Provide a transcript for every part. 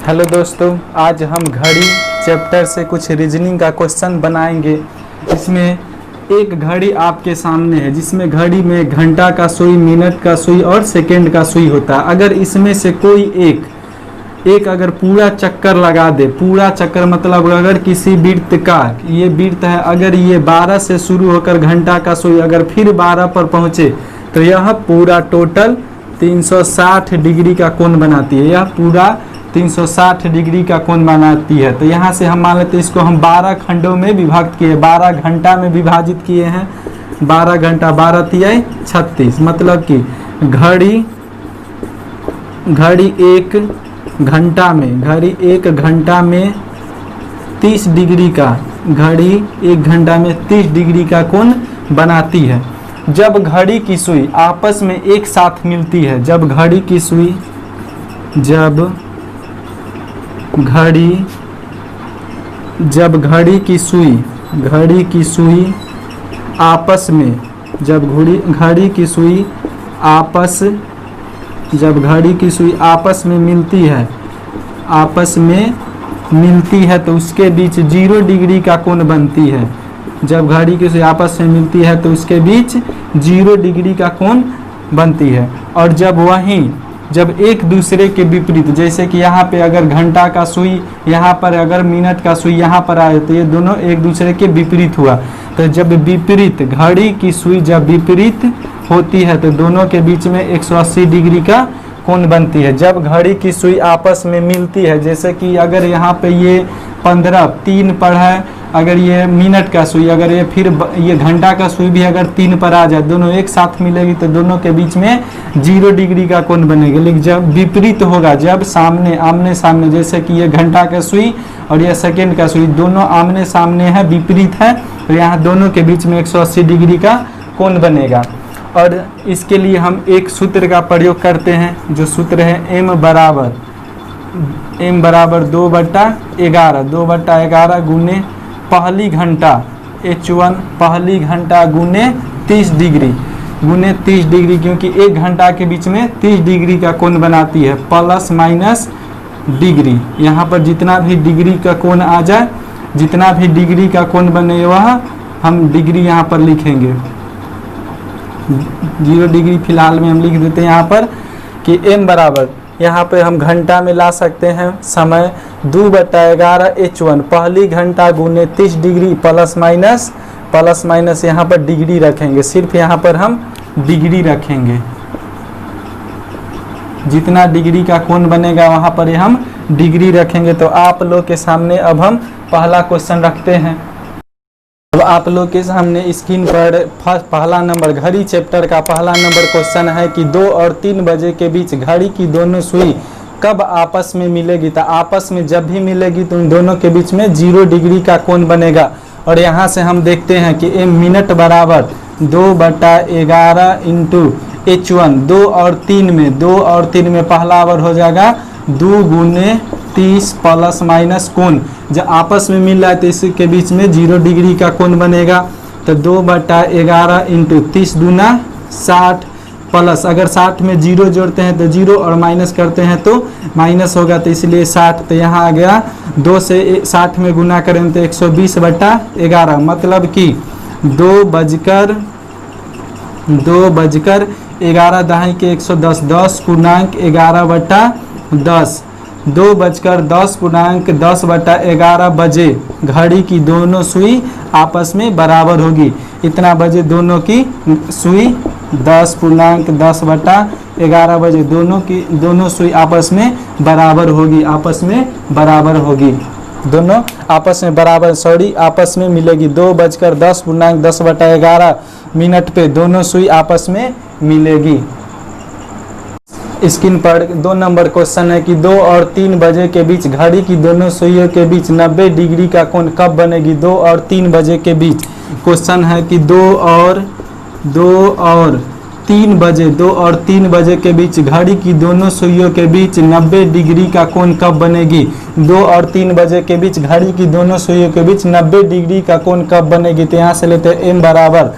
Hello दोस्तों, आज हम घड़ी चैप्टर से कुछ रीजनिंग का क्वेश्चन बनाएंगे। इसमें एक घड़ी आपके सामने है जिसमें घड़ी में घंटा का सुई, मिनट का सुई और सेकंड का सुई होता है। अगर इसमें से कोई एक अगर पूरा चक्कर लगा दे, पूरा चक्कर मतलब अगर किसी वृत्त का, ये वृत्त है, अगर ये 12 से शुरू होकर घंटा का सुई अगर फिर 12 पर पहुँचे तो यह पूरा टोटल 360 डिग्री का कोण बनाती है। यह पूरा 360 डिग्री का कोण बनाती है। तो यहाँ से हम मान लेते हैं इसको हम 12 खंडों में विभक्त किए, 12 घंटा में विभाजित किए हैं। 12 घंटा, 12 तिहाई 36, मतलब कि घड़ी एक घंटा में 30 डिग्री का, घड़ी एक घंटा में 30 डिग्री का कोण बनाती है। जब घड़ी की सुई आपस में एक साथ मिलती है, जब घड़ी की सुई आपस में, जब घड़ी की सुई आपस में मिलती है तो उसके बीच 0 डिग्री का कोण बनती है। जब घड़ी की सुई आपस में मिलती है तो उसके बीच 0 डिग्री का कोण बनती है। और जब एक दूसरे के विपरीत, जैसे कि यहाँ पे अगर घंटा का सुई यहाँ पर, अगर मिनट का सुई यहाँ पर आए तो ये दोनों एक दूसरे के विपरीत हुआ। तो जब विपरीत, घड़ी की सुई जब विपरीत होती है तो दोनों के बीच में 180 डिग्री का कोण बनती है। जब घड़ी की सुई आपस में मिलती है, जैसे कि अगर यहाँ पे ये 15 3 पर है, अगर ये मिनट का सुई, अगर ये फिर ये घंटा का सुई भी अगर 3 पर आ जाए, दोनों एक साथ मिलेगी तो दोनों के बीच में 0 डिग्री का कोण बनेगा। लेकिन जब विपरीत होगा, जब आमने सामने, जैसे कि ये घंटा का सुई और ये सेकंड का सुई दोनों आमने सामने है, विपरीत है, तो यहाँ दोनों के बीच में 180 डिग्री का कोण बनेगा। और इसके लिए हम एक सूत्र का प्रयोग करते हैं, जो सूत्र है m बराबर 2/11 गुने पहली घंटा H1, पहली घंटा गुने 30 डिग्री, क्योंकि एक घंटा के बीच में 30 डिग्री का कोण बनाती है, प्लस माइनस डिग्री। यहाँ पर जितना भी डिग्री का कोण आ जाए, जितना भी डिग्री का कोण बने वह हम डिग्री यहाँ पर लिखेंगे। 0 डिग्री फिलहाल में हम लिख देते हैं यहाँ पर कि m बराबर, यहाँ पे हम घंटा में ला सकते हैं समय 2/11 H1, पहली घंटा गुने 30 डिग्री प्लस माइनस यहाँ पर डिग्री रखेंगे, सिर्फ यहाँ पर हम डिग्री रखेंगे। जितना डिग्री का कोण बनेगा वहाँ पर हम डिग्री रखेंगे। तो आप लोग के सामने अब हम पहला क्वेश्चन रखते हैं। अब आप लोग के सामने स्क्रीन पर पहला नंबर, घड़ी चैप्टर का पहला नंबर क्वेश्चन है कि 2 और 3 बजे के बीच घड़ी की दोनों सुई कब आपस में मिलेगी। तो आपस में जब भी मिलेगी तो उन दोनों के बीच में 0 डिग्री का कोण बनेगा। और यहाँ से हम देखते हैं कि मिनट बराबर 2/11 इंटू H1, 2 और 3 में पहला आवर हो जाएगा 2 गुने 30 प्लस माइनस कोण, जब आपस में मिल रहा है तो इसके बीच में 0 डिग्री का कोण बनेगा। तो 2/11 इंटू 30 दूना 60 प्लस, अगर 60 में 0 जोड़ते हैं तो 0 और माइनस करते हैं तो माइनस होगा, तो इसलिए 60। तो यहाँ आ गया 2 से 60 में गुना करें तो 120/11, मतलब कि 2 बजकर 11 दहाई के 110, 10 पूर्णांक 11/10, 2 बजकर 10 पूर्णांक 10/11 बजे घड़ी की दोनों सुई आपस में बराबर होगी। इतना बजे दोनों की सुई 10 पूर्णांक 10/11 बजे दोनों सुई आपस में बराबर होगी, दोनों आपस में बराबर, आपस में मिलेगी। 2 बजकर 10 पूर्णांक 10/11 मिनट पे दोनों सुई आपस में मिलेगी। स्क्रीन पर 2 नंबर क्वेश्चन है कि 2 और 3 बजे के बीच घड़ी की दोनों सुइयों के बीच 90 डिग्री का कोण कब बनेगी। 2 और 3 बजे के बीच क्वेश्चन है कि 2 और 3 बजे के बीच घड़ी की दोनों सुइयों के बीच 90 डिग्री का कोण कब बनेगी। 2 और 3 बजे के बीच घड़ी की दोनों सुइयों के बीच 90 डिग्री का कोण कब बनेगी। तो यहाँ से लेते हैं m बराबर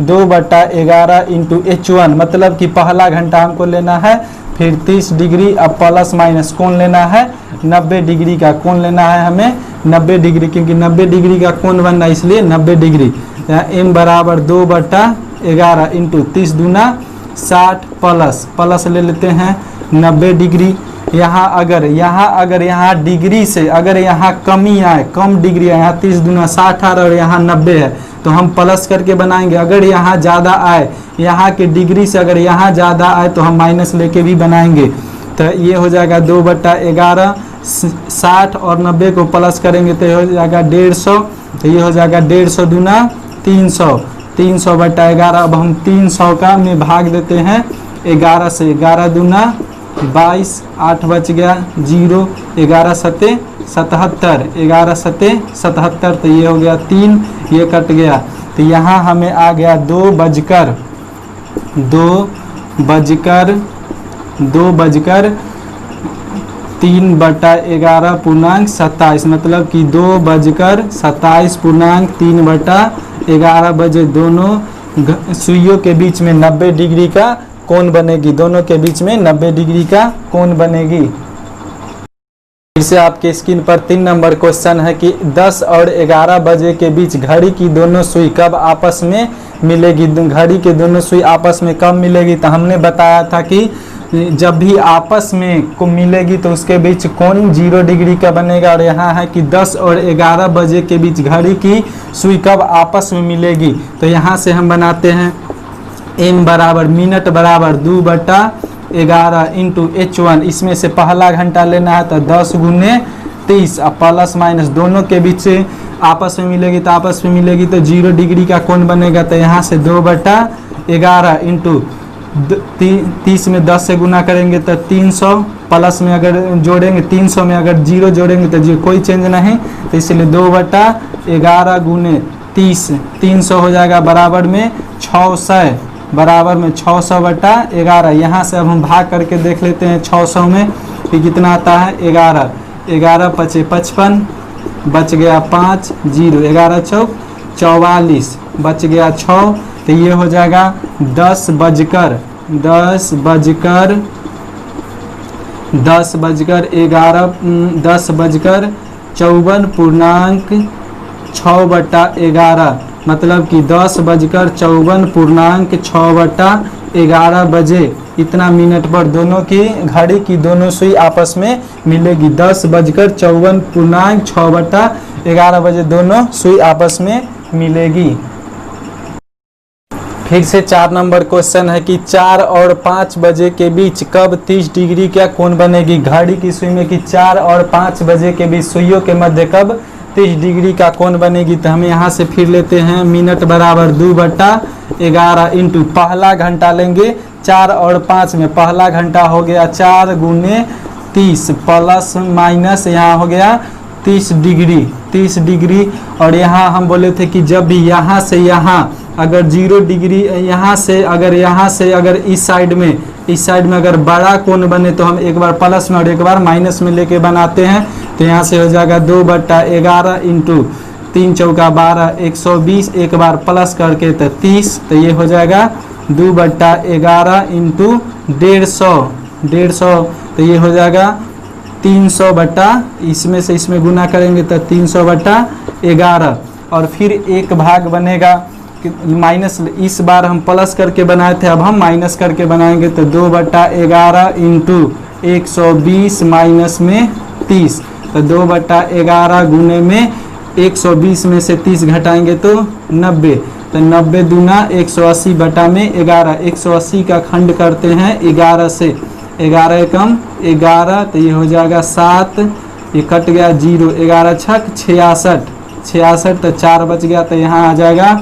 2/11 इंटू H1, मतलब कि पहला घंटा हमको लेना है, फिर 30 डिग्री, अब प्लस माइनस कोण लेना है 90 डिग्री का कोण लेना है हमें 90 डिग्री, क्योंकि 90 डिग्री का कोण बनना है इसलिए 90 डिग्री। m बराबर 2/11 इंटू 30 दूना 60 प्लस ले लेते हैं 90 डिग्री। यहाँ अगर यहाँ डिग्री से अगर यहाँ कमी आए, कम डिग्री आए, यहाँ 30 दूना 60 आ रहा और यहाँ 90 है तो हम प्लस करके बनाएंगे। अगर यहाँ ज़्यादा आए, यहाँ के डिग्री से अगर यहाँ ज़्यादा आए तो हम माइनस लेके भी बनाएंगे। तो ये हो जाएगा 2/11, 60 और 90 को प्लस करेंगे तो ये हो जाएगा 150। तो ये हो जाएगा 150 दूना 300, 300/11। अब हम 300 का में भाग देते हैं 11 से, 11 दूना 22, 8 बच गया 0, 11 सते 77, 11 सते 77। तो ये हो गया 3, ये कट गया। तो यहाँ हमें आ गया 2/3/11 मतलब कि 2/27.3/11 बजे दोनों सुइयों के बीच में 90 डिग्री का कोण बनेगी, दोनों के बीच में 90 डिग्री का कोण बनेगी। फिर से आपके स्क्रीन पर 3 नंबर क्वेश्चन है कि 10 और 11 बजे के बीच घड़ी की दोनों सुई कब आपस में मिलेगी। घड़ी के दोनों सुई आपस में कब मिलेगी, तो हमने बताया था कि जब भी आपस में को मिलेगी तो उसके बीच कोण 0 डिग्री का बनेगा। और यहाँ है कि 10 और 11 बजे के बीच घड़ी की सुई कब आपस में मिलेगी। तो यहाँ से हम बनाते हैं m बराबर मिनट बराबर 2/11 इंटू h1। इसमें से पहला घंटा लेना है तो 10 गुने 30, अब प्लस माइनस दोनों के बीच से आपस में मिलेगी तो 0 डिग्री का कोण बनेगा। तो यहाँ से 2/11 इंटू 30 में 10 से गुना करेंगे तो 300, प्लस में अगर जोड़ेंगे 300 में अगर 0 जोड़ेंगे तो कोई चेंज नहीं, तो इसलिए 2/11 गुने 30, 300 हो जाएगा बराबर में 600, बराबर में 600/11। यहाँ से अब हम भाग करके देख लेते हैं 600 में कि कितना आता है 11, 11 पचे 55, बच गया 5, 0, 11 चौक 44, बच गया 6। तो ये हो जाएगा 10/11 10:54.6/11 मतलब कि 10:54.6/11 बजे इतना मिनट पर दोनों की घड़ी की दोनों सुई आपस में मिलेगी। 10:54.6/11 बजे दोनों सुई आपस में मिलेगी। फिर से 4 नंबर क्वेश्चन है कि 4 और 5 बजे के बीच कब 30 डिग्री का कोण बनेगी। घड़ी की सुई में कि 4 और 5 बजे के बीच सुइयों के मध्य कब 30 डिग्री का कोण बनेगी। तो हम यहाँ से फिर लेते हैं मिनट बराबर 2/11 इंटू पहला घंटा लेंगे 4 और 5 में, पहला घंटा हो गया 4 गुने 30 प्लस माइनस यहाँ हो गया 30 डिग्री। और यहाँ हम बोले थे कि जब भी यहाँ से यहाँ अगर 0 डिग्री, यहाँ से अगर इस साइड में अगर बड़ा कोण बने तो हम एक बार प्लस में और एक बार माइनस में लेके बनाते हैं। तो यहाँ से हो जाएगा 2/11 इंटू 3 चौका 12, 120, एक बार प्लस करके तो 30। तो ये हो जाएगा 2/11 इंटू 150, तो ये हो जाएगा 300 इसमें से इसमें गुना करेंगे तो 300/11। और फिर एक भाग बनेगा माइनस, इस बार हम प्लस करके बनाए थे, अब हम माइनस करके बनाएंगे तो 2/11 इंटू 120 माइनस में 30। तो 2/11 गुने में 120 में से 30 घटाएंगे तो 90। तो 90 दूना 180/11, 180 का खंड करते हैं 11 से, 11 एकम 11, तो ये हो जाएगा 7, ये कट गया 0, 11 छक 66, तो 4 बच गया। तो यहाँ आ जाएगा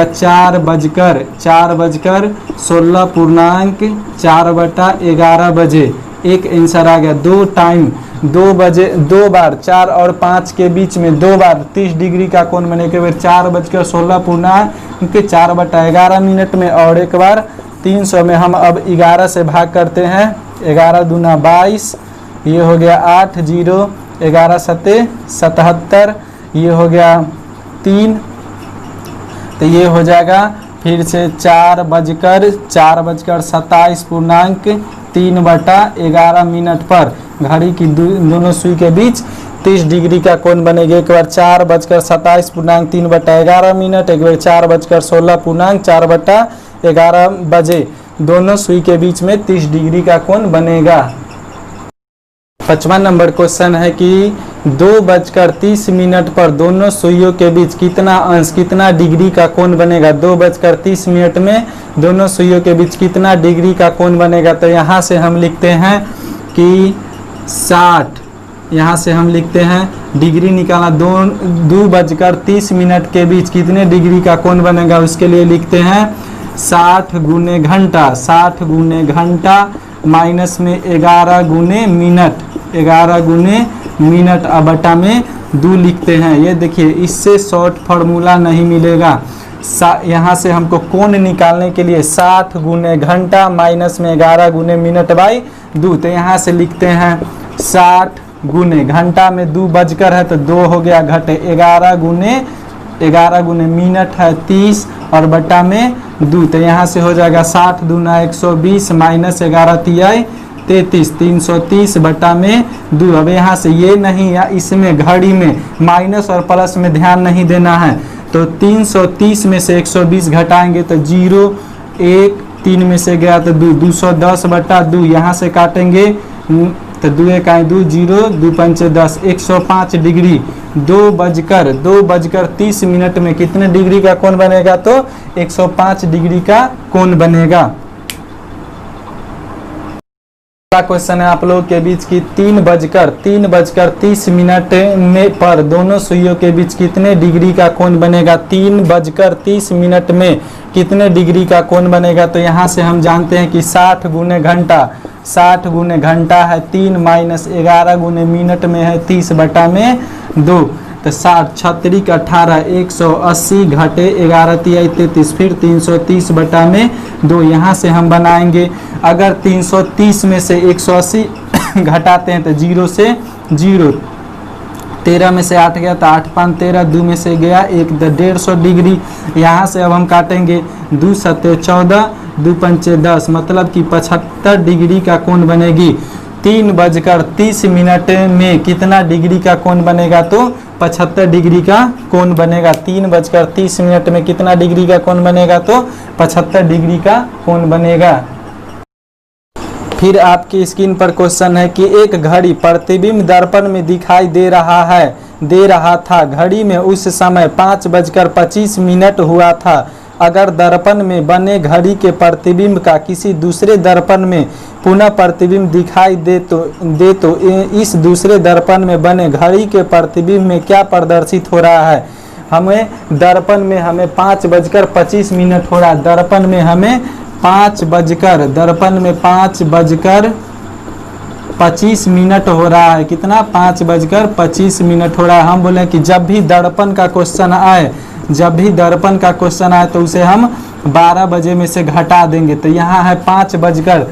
4:16.4/11 बजे। एक आंसर आ गया। 2 टाइम 2 बजे 2 बार 4 और 5 के बीच में 2 बार 30 डिग्री का कोण बने के बाद 4:16 मिनट में, और एक बार 300 में। हम अब 11 से भाग करते हैं, 11 दूना 22, ये हो गया 8, 0, 11 सते 77, ये हो गया 3, तो ये हो जाएगा फिर से 4:27.3/11 पर घड़ी की दोनों सुई के बीच 30 डिग्री का कोण बनेगा। एक बार 4:27.3/11, एक बार 4:16.4/11 बजे दोनों सुई के बीच में 30 डिग्री का कोण बनेगा। 5वां नंबर क्वेश्चन है कि 2:30 पर दोनों सुइयों के बीच कितना डिग्री का कोण बनेगा। 2:30 में दोनों सुइयों के बीच कितना डिग्री का कोण बनेगा। तो यहाँ से हम लिखते हैं कि 60, यहाँ से हम लिखते हैं डिग्री निकालना। 2:30 के बीच कितने डिग्री का कोण बनेगा, उसके लिए लिखते हैं 60 गुने घंटा। 60 गुने घंटा माइनस में 11 गुने मिनट, 11 गुने मिनट अब बटा में 2 लिखते हैं। ये देखिए, इससे शॉर्ट फार्मूला नहीं मिलेगा। यहाँ से हमको कोण निकालने के लिए 60 गुने घंटा माइनस में 11 गुने मिनट बाई 2। तो यहाँ से लिखते हैं 60 गुने घंटा में 2 बजकर है तो 2 हो गया घटे 11 गुने मिनट है 30 और बटा में 2। तो यहाँ से हो जाएगा 60 दूना 120 माइनस 11 तिहाई 33, 330 बटा में 2। अब यहाँ से ये नहीं या इसमें घड़ी में माइनस और प्लस में ध्यान नहीं देना है। तो 330 में से 120 घटाएंगे तो 0, 1, 3 में से गया तो 2, 210 बटा 2। यहाँ से काटेंगे तो 2 1 2, 0, 2 5 10, 105 डिग्री। 2:30 में कितने डिग्री का कोण बनेगा, तो 105 डिग्री का कोण बनेगा। क्वेश्चन है आप लोगों के बीच की 3:30 में पर दोनों सुइयों के बीच कितने डिग्री का कोण बनेगा। 3:30 में कितने डिग्री का कोण बनेगा। तो यहाँ से हम जानते हैं कि 60 गुने घंटा, 60 गुने घंटा है 3 माइनस 11 गुने मिनट में है 30 बटा में 2। तो 60 36 18 180 घटे 11 तिहाई 33, फिर 330 बटा में 2। यहाँ से हम बनाएंगे, अगर 330 में से 180 घटाते हैं तो 0 से 0, 13 में से 8 गया तो 8 5 13, 2 में से गया 1 तो 150 डिग्री। यहाँ से अब हम काटेंगे 2 7 14, 2 5 10, मतलब कि 75 डिग्री का कोण बनेगी। 3:30 में कितना डिग्री का कोण बनेगा, तो 75 डिग्री का कोण बनेगा। 3:30 में कितना डिग्री का कोण बनेगा, तो 75 डिग्री का कोण बनेगा। फिर आपकी स्क्रीन पर क्वेश्चन है कि एक घड़ी प्रतिबिंब दर्पण में दिखाई दे रहा था। घड़ी में उस समय 5:25 हुआ था। अगर दर्पण में बने घड़ी के प्रतिबिंब का किसी दूसरे दर्पण में पुनः प्रतिबिंब दिखाई दे तो इस दूसरे दर्पण में बने घड़ी के प्रतिबिंब में क्या प्रदर्शित हो रहा है। हमें दर्पण में 5:25 हो रहा है। दर्पण में हमें 5:25 हो रहा है। कितना, 5:25 हो रहा है। हम बोले कि जब भी दर्पण का क्वेश्चन आए तो उसे हम 12 बजे में से घटा देंगे। तो यहाँ है 5:05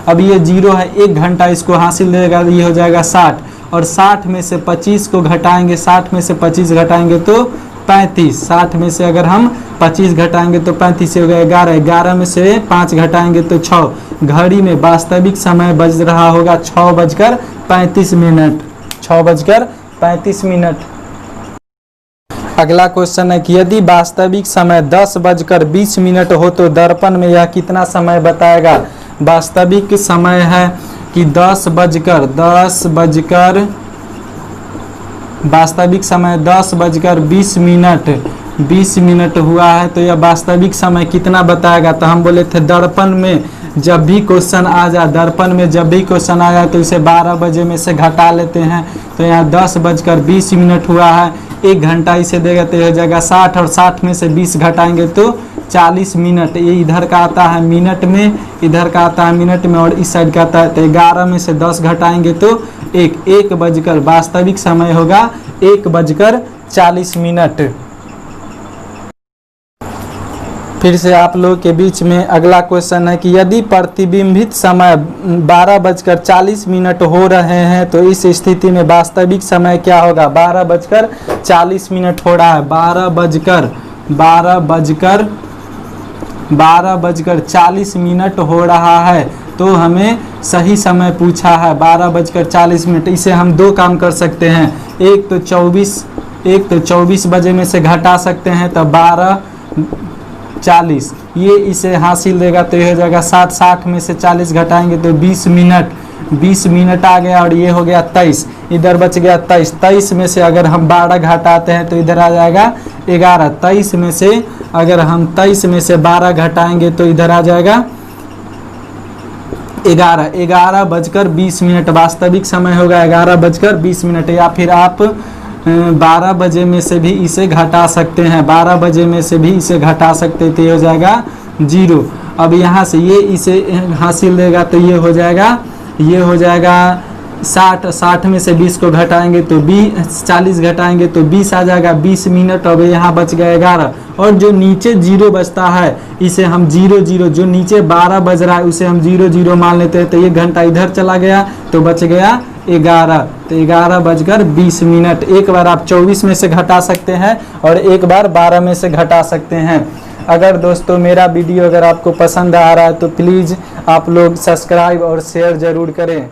अब ये 0 है, 1 घंटा इसको हासिल रहेगा, ये हो जाएगा 60। और 60 में से 25 को घटाएंगे, 60 में से 25 घटाएंगे तो 35। 60 में से अगर हम 25 घटाएंगे तो 35 हो गया 11। 11 में से 5 घटाएंगे तो 6। घड़ी में वास्तविक समय बज रहा होगा 6:35। 6:35। अगला क्वेश्चन है कि यदि वास्तविक समय 10:20 हो तो दर्पण में यह कितना समय बताएगा। वास्तविक समय है कि वास्तविक समय 10:20 हुआ है। तो यह वास्तविक समय कितना बताएगा। तो हम बोले थे दर्पण में जब भी क्वेश्चन आ जाए तो इसे 12 बजे में से घटा लेते हैं। तो यहाँ 10:20 हुआ है, 1 घंटा इसे देगा तो हो जाएगा 60। और 60 में से 20 घटाएंगे तो 40 मिनट। ये इधर का आता है मिनट में, इधर का आता है मिनट में, और इस साइड का आता है। तो 11 में से 10 घटाएंगे तो 1 बजकर वास्तविक समय होगा 1:40। फिर से आप लोगों के बीच में अगला क्वेश्चन है कि यदि प्रतिबिंबित समय 12:40 हो रहे हैं तो इस स्थिति में वास्तविक समय क्या होगा। 12:40 हो रहा है। 12:40 12:40 हो रहा है। तो हमें सही समय पूछा है 12:40। इसे हम दो काम कर सकते हैं, एक तो 24 बजे में से घटा सकते हैं तो 12:40, ये इसे हासिल देगा तो ये हो जाएगा 60 में से 40 घटाएंगे तो 20 मिनट आ गया, और ये हो गया 23, इधर बच गया 23 में से अगर हम 12 घटाते हैं तो इधर आ जाएगा 11। 23 में से अगर हम 12 घटाएंगे तो इधर आ जाएगा 11:20। वास्तविक समय होगा 11:20, या फिर आप 12 बजे में से भी इसे घटा सकते हैं, 12 बजे में से भी इसे घटा सकते हैं तो ये हो जाएगा 0। अब यहाँ से ये इसे हासिल देगा तो ये हो जाएगा 60 में से 20 को घटाएंगे तो 40 घटाएंगे तो 20 आ जाएगा, 20 मिनट। अब यहाँ बच गया 11, और जो नीचे 0 बचता है इसे हम 0, जो नीचे 12 बज रहा है उसे हम 0 मान लेते हैं, तो ये घंटा इधर चला गया तो बच गया 11, तो 11:20। एक बार आप 24 में से घटा सकते हैं और एक बार 12 में से घटा सकते हैं। अगर दोस्तों मेरा वीडियो अगर आपको पसंद आ रहा है तो प्लीज़ आप लोग सब्सक्राइब और शेयर ज़रूर करें।